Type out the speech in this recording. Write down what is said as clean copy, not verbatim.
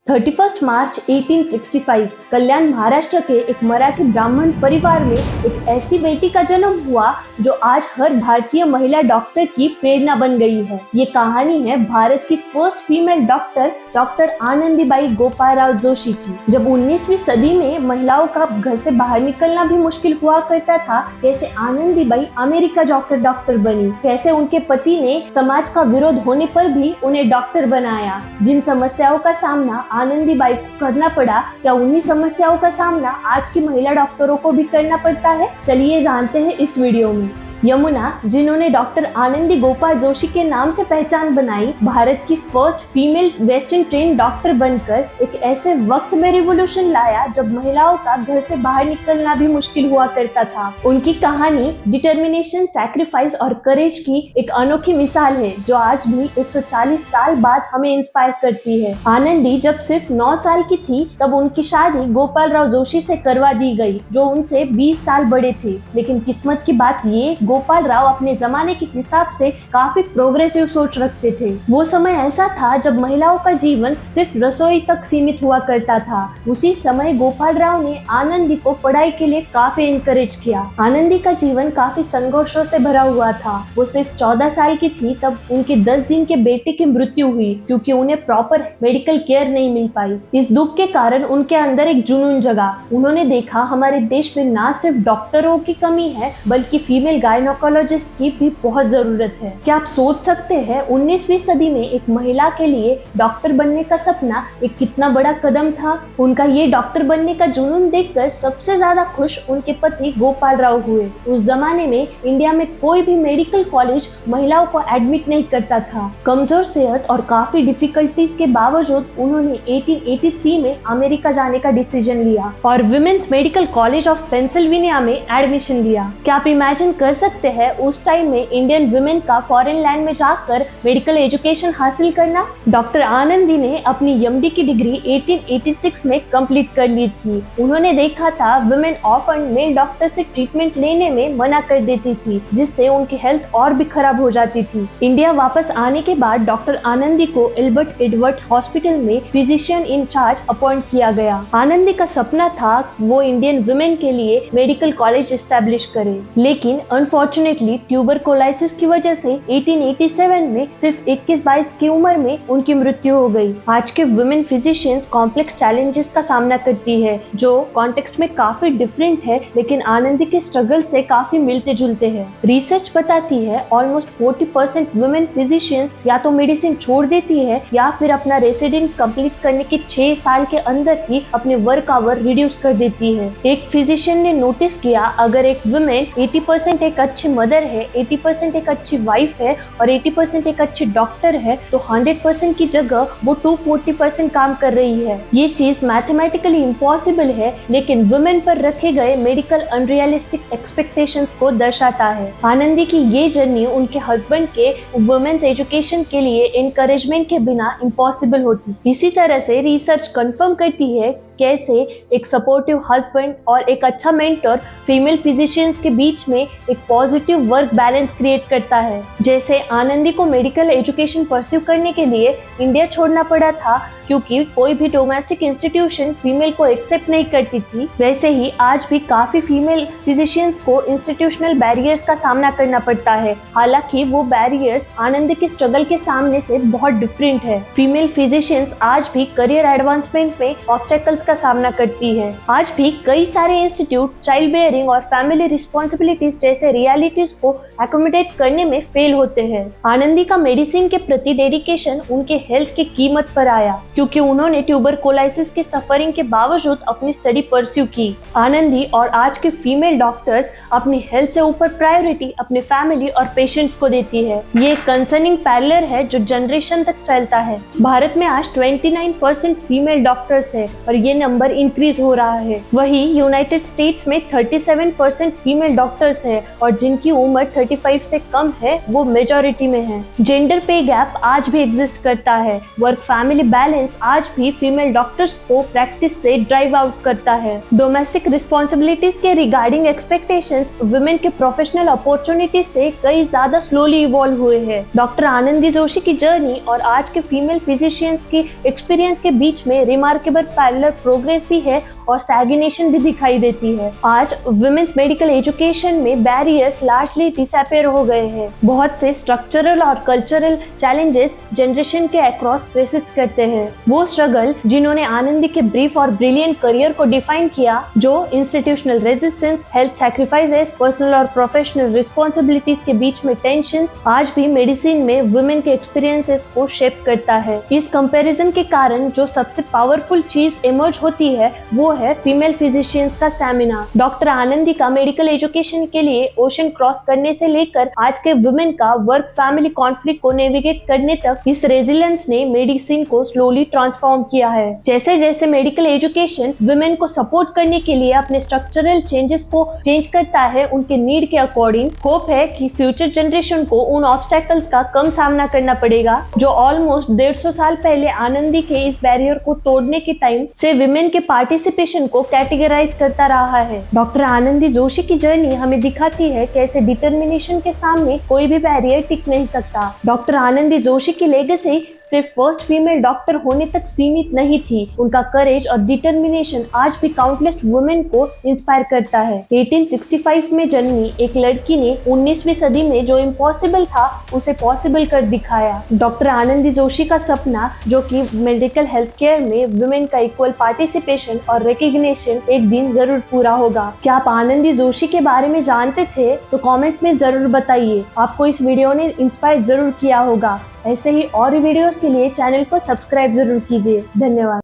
31 मार्च 1865 कल्याण महाराष्ट्र के एक मराठी ब्राह्मण परिवार में एक ऐसी बेटी का जन्म हुआ जो आज हर भारतीय महिला डॉक्टर की प्रेरणा बन गई है। ये कहानी है भारत की first female doctor Anandibai Gopalrao Joshi की। जब 19वीं सदी में महिलाओं का घर से बाहर निकलना भी मुश्किल हुआ करता था, कैसे आनंदीबाई अमेरिका डॉक्टर बनी, कैसे उनके पति ने समाज का विरोध होने पर भी उन्हें डॉक्टर बनाया। जिन समस्याओं का सामना आनंदीबाई को करना पड़ा, क्या उन्हीं समस्याओं का सामना आज की महिला डॉक्टरों को भी करना पड़ता है? चलिए जानते हैं इस वीडियो में। यमुना, जिन्होंने डॉक्टर आनंदी गोपाल जोशी के नाम से पहचान बनाई, भारत की first female western train doctor बनकर एक ऐसे वक्त में रिवॉल्यूशन लाया जब महिलाओं का घर से बाहर निकलना भी मुश्किल हुआ करता था। उनकी कहानी डिटर्मिनेशन, सैक्रिफाइस और करेज की एक अनोखी मिसाल है जो आज भी 140 साल बाद हमें इंस्पायर करती है। आनंदी जब सिर्फ 9 साल की थी तब उनकी शादी गोपालराव जोशी से करवा दी गई, जो उनसे 20 साल बड़े थे। लेकिन किस्मत की बात ये, गोपाल राव अपने जमाने के हिसाब से काफी प्रोग्रेसिव सोच रखते थे। वो समय ऐसा था जब महिलाओं का जीवन सिर्फ रसोई तक सीमित हुआ करता था। उसी समय गोपाल राव ने आनंदी को पढ़ाई के लिए काफी इनकरेज किया। आनंदी का जीवन काफी संघर्षों से भरा हुआ था। वो सिर्फ 14 साल की थी तब उनके 10 दिन के बेटे की मृत्यु हुई क्योंकि उन्हें प्रॉपर मेडिकल केयर नहीं मिल पाई। इस दुख के कारण उनके अंदर एक जुनून जगा। उन्होंने देखा हमारे देश में ना सिर्फ डॉक्टरों की कमी है बल्कि फीमेल गायनोकोलॉजिस्ट की भी बहुत जरूरत है। क्या आप सोच सकते हैं 19वीं सदी में एक महिला के लिए डॉक्टर बनने का सपना एक कितना बड़ा कदम था? उनका ये डॉक्टर बनने का जुनून देखकर सबसे ज्यादा खुश उनके पति गोपाल राव हुए। उस जमाने में इंडिया में कोई भी मेडिकल कॉलेज महिलाओं को एडमिट नहीं करता था। कमजोर सेहत और काफी डिफिकल्टीज के बावजूद उन्होंने 1883 में अमेरिका जाने का डिसीजन लिया और women's medical college of Pennsylvania में एडमिशन लिया। क्या आप इमेजिन कर सकते हैं उस टाइम में इंडियन वुमेन का फॉरेन लैंड में जाकर मेडिकल एजुकेशन हासिल करना? डॉक्टर आनंदी ने अपनी एमडी की डिग्री 1886 में कंप्लीट कर ली थी। उन्होंने देखा था वुमेन ऑफन मेल डॉक्टर से ट्रीटमेंट लेने में मना कर देती थी, जिससे उनकी हेल्थ और भी खराब हो जाती थी। इंडिया वापस आने के बाद डॉक्टर आनंदी को एल्बर्ट एडवर्ड हॉस्पिटल में फिजिशियन इन चार्ज अपॉइंट किया गया। आनंदी का सपना था वो इंडियन वुमेन के लिए मेडिकल कॉलेज एस्टेब्लिश करे, लेकिन अनफॉर्चुनेटली ट्यूबरकुलोसिस की वजह से 1887 में सिर्फ 21-22 की उम्र में उनकी मृत्यु हो गई। आज के वुमेन फिजिशियंस कॉम्प्लेक्स चैलेंजेस का सामना करती है जो कॉन्टेक्स्ट में काफी डिफरेंट है, लेकिन आनंदी के स्ट्रगल से काफी मिलते जुलते हैं। रिसर्च बताती है ऑलमोस्ट 40% वुमेन फिजिशियंस या तो मेडिसिन छोड़ देती है या फिर अपना रेसिडेंट कंप्लीट करने के 6 साल के अंदर ही अपने वर्क आवर रिड्यूस कर देती है। एक फिजिशियन ने नोटिस किया अगर एक वुमेन 80% एक अच्छी मदर है, 80% एक अच्छी वाइफ है और 80% एक अच्छी डॉक्टर है, तो 100% की जगह वो 240% काम कर रही है। ये चीज मैथमेटिकली इम्पॉसिबल है, लेकिन वुमेन पर रखे गए मेडिकल अनरियलिस्टिक एक्सपेक्टेशंस को दर्शाता है। आनंदी की ये जर्नी उनके हस्बैंड के वुमेन्स एजुकेशन के लिए एनकरेजमेंट के बिना इम्पॉसिबल होती। इसी तरह से रिसर्च कंफर्म करती है कैसे एक सपोर्टिव हस्बैंड और एक अच्छा मेंटर फीमेल फिजिशियंस के बीच में एक पॉजिटिव वर्क बैलेंस क्रिएट करता है। जैसे आनंदी को मेडिकल एजुकेशन परस्यू करने के लिए इंडिया छोड़ना पड़ा था क्योंकि कोई भी डोमेस्टिक इंस्टीट्यूशन फीमेल को एक्सेप्ट नहीं करती थी, वैसे ही आज भी काफी फीमेल फिजिशियंस को इंस्टीट्यूशनल बैरियर्स का सामना करना पड़ता है। हालांकि वो बैरियर्स आनंदी के स्ट्रगल के सामने से बहुत डिफरेंट है। फीमेल फिजिशियंस आज भी करियर एडवांसमेंट में ऑब्स्टेकल्स का सामना करती है। आज भी कई सारे इंस्टीट्यूट चाइल्ड बेयरिंग और फैमिली रिस्पॉन्सिबिलिटीज जैसे रियलिटीज को एकोमोडेट करने में फेल होते हैं। आनंदी का मेडिसिन के प्रति डेडिकेशन उनके हेल्थ की कीमत पर आया क्योंकि उन्होंने ट्यूबरकुलोसिस के सफरिंग के बावजूद अपनी स्टडी परस्यू की। आनंदी और आज के फीमेल डॉक्टर्स अपनी हेल्थ से ऊपर प्रायोरिटी अपने फैमिली और पेशेंट्स को देती है। ये कंसर्निंग पैरेलल है जो जनरेशन तक फैलता है। भारत में आज 29% फीमेल डॉक्टर्स है और ये नंबर इंक्रीज हो रहा है। वही यूनाइटेड स्टेट्स में 37% फीमेल डॉक्टर्स है और जिनकी उम्र 35 से कम है वो मेजॉरिटी में है। जेंडर पे गैप आज भी एग्जिस्ट करता है। वर्क फैमिली बैलेंस पेरेंट्स आज भी फीमेल डॉक्टर्स को प्रैक्टिस से ड्राइव आउट करता है। डोमेस्टिक रिस्पॉन्सिबिलिटीज के रिगार्डिंग एक्सपेक्टेशंस वुमेन के प्रोफेशनल अपॉर्चुनिटीज से कई ज्यादा स्लोली इवॉल्व हुए हैं। डॉक्टर आनंदी जोशी की जर्नी और आज के फीमेल फिजिशियंस की एक्सपीरियंस के बीच में रिमार्केबल पैरेलल प्रोग्रेस भी है और स्टैग्नेशन भी दिखाई देती है। आज वुमेन्स मेडिकल एजुकेशन में बैरियर्स लार्जली डिसअपियर हो गए हैं। बहुत से स्ट्रक्चरल और कल्चरल चैलेंजेस जनरेशन के अक्रॉस परसिस्ट करते हैं। वो स्ट्रगल जिन्होंने आनंदी के ब्रीफ और ब्रिलियंट करियर को डिफाइन किया, जो institutional resistance, health sacrifices, personal और प्रोफेशनल रिस्पॉन्सिबिलिटीज के बीच में टेंशंस, आज भी मेडिसिन में वुमेन के एक्सपीरियंसेस को शेप करता है। इस कंपैरिजन के कारण जो सबसे पावरफुल चीज इमर्ज होती है वो है फीमेल फिजिशियंस का स्टैमिना। डॉक्टर आनंदी का मेडिकल एजुकेशन के लिए ओशन क्रॉस करने से लेकर आज के वुमेन का वर्क फैमिली कॉन्फ्लिक्ट को नेविगेट करने तक इस रेजिलेंस ने मेडिसिन को स्लोली ट्रांसफॉर्म किया है। जैसे जैसे मेडिकल एजुकेशन वुमेन को सपोर्ट करने के लिए अपने स्ट्रक्चरल चेंजेस को चेंज करता है उनके नीड के अकॉर्डिंग, होप है कि फ्यूचर जनरेशन को उन ऑब्स्टेकल्स का कम सामना करना पड़ेगा जो ऑलमोस्ट 150 साल पहले आनंदी के इस बैरियर को तोड़ने के टाइम से वुमेन के पार्टिसिपेशन को कैटेगराइज करता रहा है। डॉक्टर आनंदी जोशी की जर्नी हमें दिखाती है कैसे डिटर्मिनेशन के सामने कोई भी बैरियर टिक नहीं सकता। डॉक्टर आनंदी जोशी की लेगेसी सिर्फ फर्स्ट फीमेल डॉक्टर होने तक सीमित नहीं थी। उनका करेज और डिटर्मिनेशन आज भी काउंटलेस वुमेन को इंस्पायर करता है। 1865 में जन्मी एक लड़की ने 19वीं सदी में जो इम्पॉसिबल था उसे पॉसिबल कर दिखाया। डॉक्टर आनंदी जोशी का सपना, जो कि मेडिकल हेल्थ केयर में वुमेन का इक्वल पार्टिसिपेशन और रिकग्निशन, एक दिन जरूर पूरा होगा। क्या आप आनंदी जोशी के बारे में जानते थे? तो कमेंट में जरूर बताइए। आपको इस वीडियो ने इंस्पायर जरूर किया होगा। ऐसे ही और वीडियोस के लिए चैनल को सब्सक्राइब जरूर कीजिए। धन्यवाद।